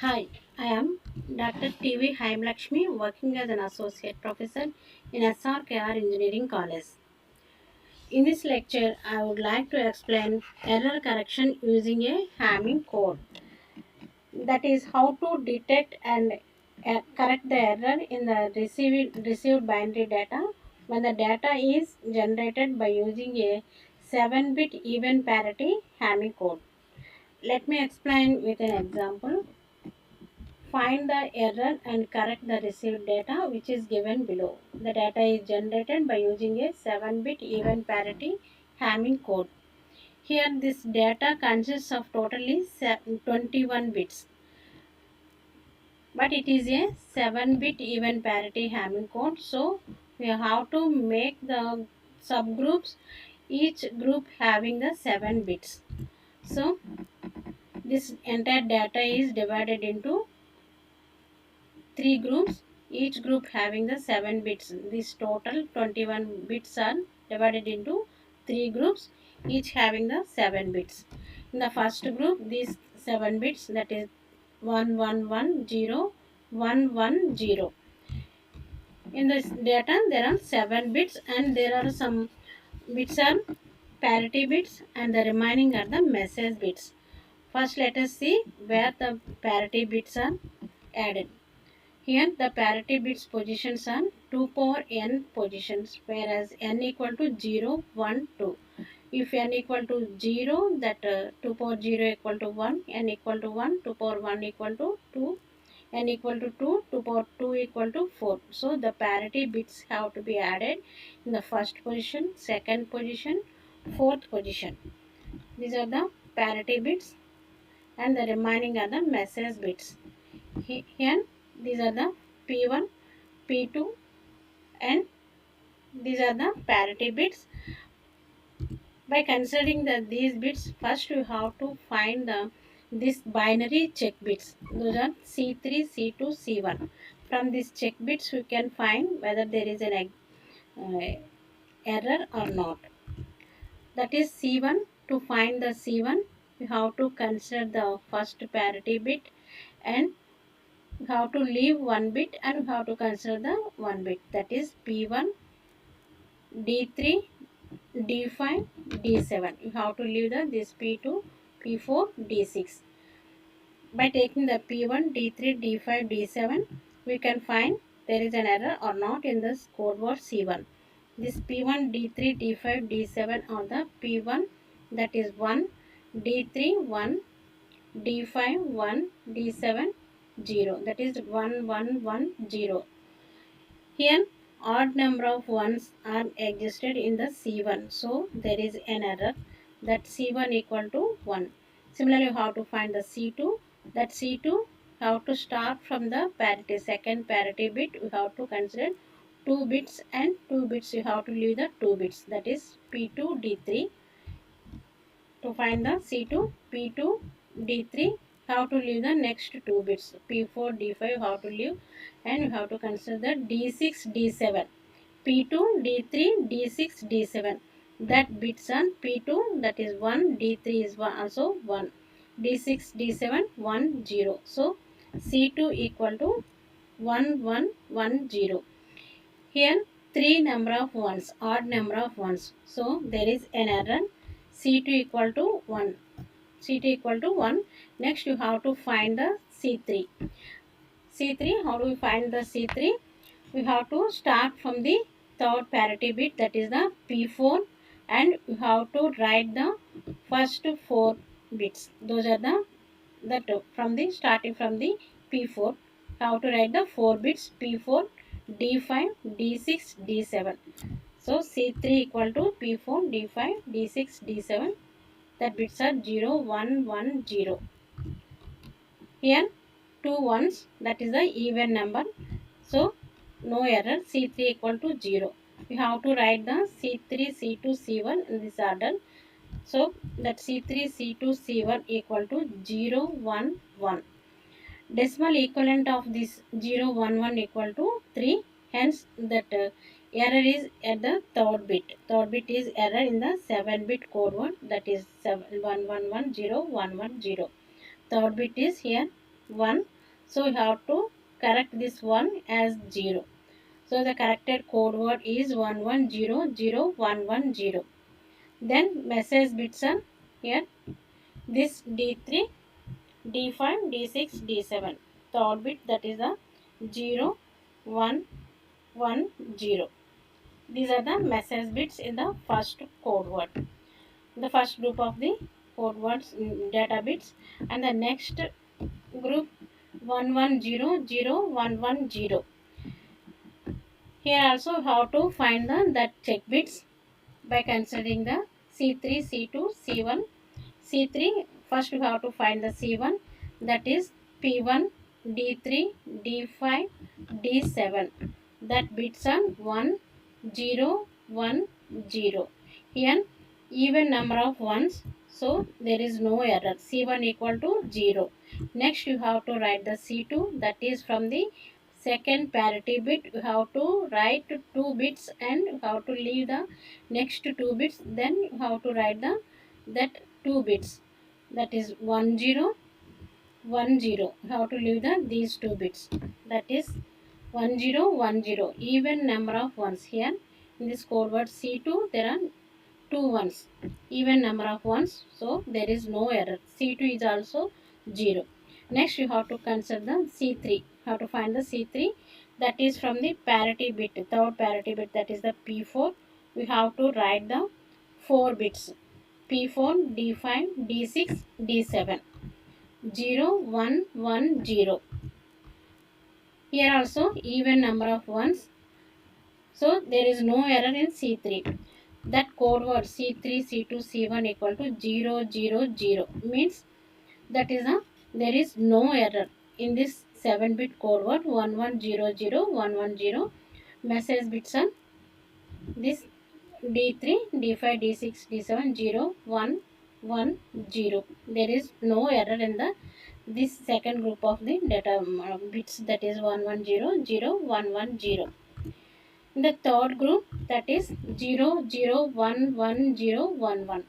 Hi, I am Dr. T.V. Lakshmi, working as an associate professor in SRKR Engineering College. In this lecture, I would like to explain error correction using a Hamming code. That is how to detect and correct the error in the received binary data when the data is generated by using a 7-bit even parity Hamming code. Let me explain with an example. Find the error and correct the received data which is given below. The data is generated by using a 7-bit even parity Hamming code. Here this data consists of totally 21 bits, but it is a 7-bit even parity Hamming code. So we have to make the subgroups, each group having the 7 bits. So this entire data is divided into three groups, each group having the 7 bits. This total 21 bits are divided into three groups, each having the 7 bits. In the first group, these 7 bits, that is 1110, 110. In this data, there are 7 bits and there are some bits are parity bits and the remaining are the message bits. First, let us see where the parity bits are added. Here the parity bits positions are 2 power n positions, whereas n equal to 0, 1, 2. If n equal to 0, that 2 power 0 equal to 1, n equal to 1, 2 power 1 equal to 2, n equal to 2, 2 power 2 equal to 4. So the parity bits have to be added in the first position, second position, fourth position. These are the parity bits and the remaining are the message bits. Here these are the P1, P2 and these are the parity bits. By considering these bits, first we have to find this binary check bits. Those are C3, C2, C1. From these check bits we can find whether there is an error or not. That is C1. To find the C1, we have to consider the first parity bit and we have to leave one bit and we have to consider the one bit, that is P1, D3, D5, D7. You have to leave this P2, P4, D6. By taking the P1, D3, D5, D7, we can find there is an error or not in this code word C1. This P1, D3, D5, D7 are the P1, that is 1, D3 1, D5 1, D7 0, that is 1 1 1 0. Here odd number of ones are existed in the C1. So there is an error that C1 equal to 1. Similarly, you have to find the C2. That C2 have to start from the parity, second parity bit. We have to consider 2 bits and 2 bits. You have to leave the 2 bits. That is P2 D3. To find the C2, P2, D3, how to leave the next 2 bits. P4, D5, how to leave, and you have to consider the D6, D7. P2, D3, D6, D7. That bits on P2, that is 1, D3 is also 1. D6, D7, 1, 0. So, C2 equal to 1, 1, 1, 0. Here, three number of ones, odd number of ones. So, there is an error. C2 equal to 1. C2 equal to 1. Next, you have to find the C3. C3, how do we find the C3? We have to start from the third parity bit, that is the P4, and we have to write the first 4 bits. Those are the from the starting from the P4. How to write the 4 bits P4, D5, D6, D7. So C3 equal to P4, D5, D6, D7. That bits are 0, 1, 1, 0. Here two ones, that is the even number. So no error. C3 equal to 0. We have to write the C3, C2, C1 in this order. So that C3, C2, C1 equal to 0, 1, 1. Decimal equivalent of this 0, 1, 1 equal to 3. Hence that error is at the third bit. Third bit is error in the 7-bit code word, that is 1, 1, 1, 0, 1, 1, 0. Third bit is here 1. So we have to correct this 1 as 0. So the corrected code word is 11001110. Then message bits are here. This D3, D5, D6, D7. Third bit, that is the 0110. These are the message bits in the first code word. The first group of the code words data bits, and the next group 11001110. Here also how to find the that check bits by considering the C3, C2, C1, C3. First we have to find the C1, that is P1, D3, D5, D7. That bits are 1, 0, 1, 0. Here even number of ones, so there is no error. C1 equal to 0. Next you have to write the C2, that is from the second parity bit. You have to write 2 bits and you have to leave the next 2 bits. Then you have to write the that 2 bits, that is 10, 10. You have to leave the these 2 bits, that is 1010. Even number of ones. Here in this code word C2 there are 2 ones, even number of ones, so there is no error. C2 is also 0. Next you have to consider the C3. You have to find the C3, that is from the parity bit, third parity bit, that is the P4. We have to write the 4 bits, P4, D5, D6, D7, 0, 1, 1, 0. Here also even number of ones, so there is no error in C3. That code word C3, C2, C1 equal to 0, 0, 0 means that is a there is no error in this 7-bit code word 11001110. Message bits are this D3, D5, D6, D7, 0, 1, 1, 0. There is no error in the this second group of the data bits, that is 11001110. In the third group, that is 00110111.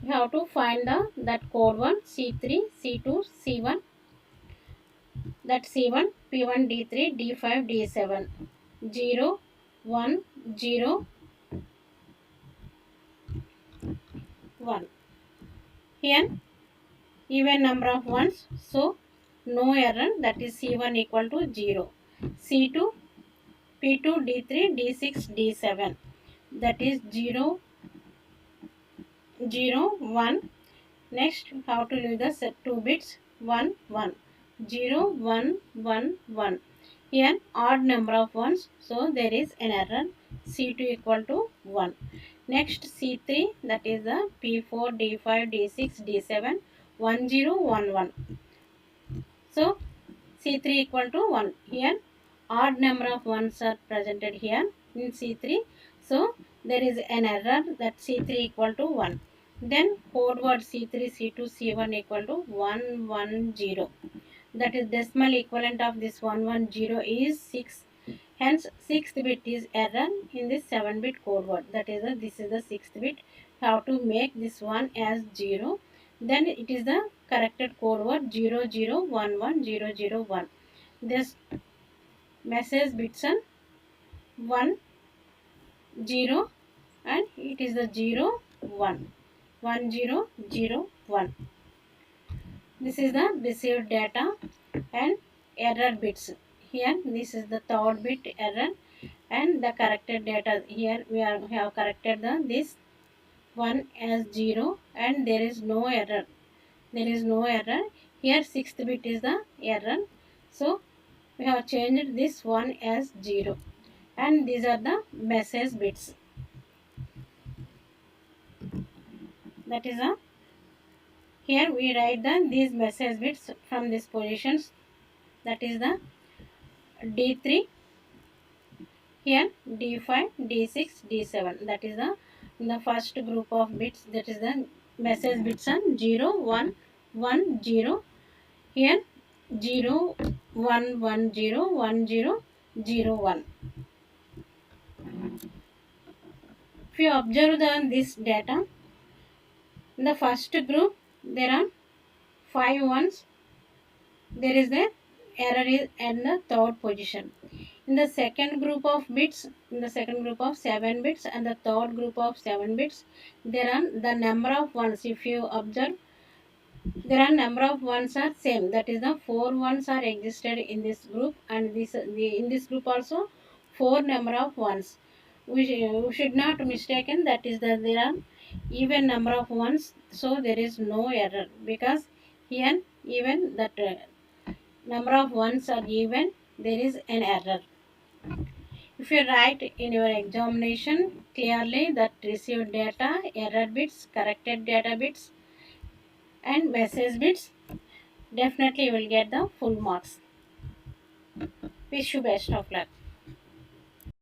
We have to find the that code one C3, C2, C1, that C1, P1, D3, D5, D7, 0, 1, 0, 1. Here even number of ones, so no error, that is C1 equal to 0. C2, P2, D3, D6, D7, that is 0, 0, 1. Next, how to leave the set 2 bits 1, 1, 0, 1, 1, 1. Here, odd number of ones, so there is an error. C2 equal to 1. Next, C3, that is the P4, D5, D6, D7, 1, 0, 1, 1. So, C3 equal to 1. Here, odd number of ones are presented here in C3. So, there is an error, that C3 equal to 1. Then code word C3, C2, C1 equal to 110. That is decimal equivalent of this 110 is 6. Hence 6th bit is error in this 7-bit code word. That is this is the 6th bit. How to make this one as 0. Then it is the corrected code word 0011001. This message bits are 1, 0, and it is the 0, 1. 1001. This is the received data and error bits. Here this is the third bit error and the corrected data. Here we have corrected this one as 0 and there is no error. There is no error. Here 6th bit is the error. So we have changed this one as 0 and these are the message bits. That is a here we write these message bits from these positions, that is the D3, here D5, D6, D7, that is the first group of bits, that is the message bits on 0, 1, 1, 0, here 0, 1, 1, 0, 1, 0, 0, 1. If you observe this data, in the first group there are 5 ones there is the error is at the third position. In the second group of bits, in the second group of 7 bits and the third group of 7 bits, there are the number of ones. If you observe, there are number of ones are same. That is the 4 ones are existed in this group, and in this group also 4 number of ones. We should not mistaken that is that there are even number of ones, so there is no error because here even that number of ones are even, there is an error. If you write in your examination clearly that received data, error bits, corrected data bits, and message bits, definitely you will get the full marks. Wish you best of luck.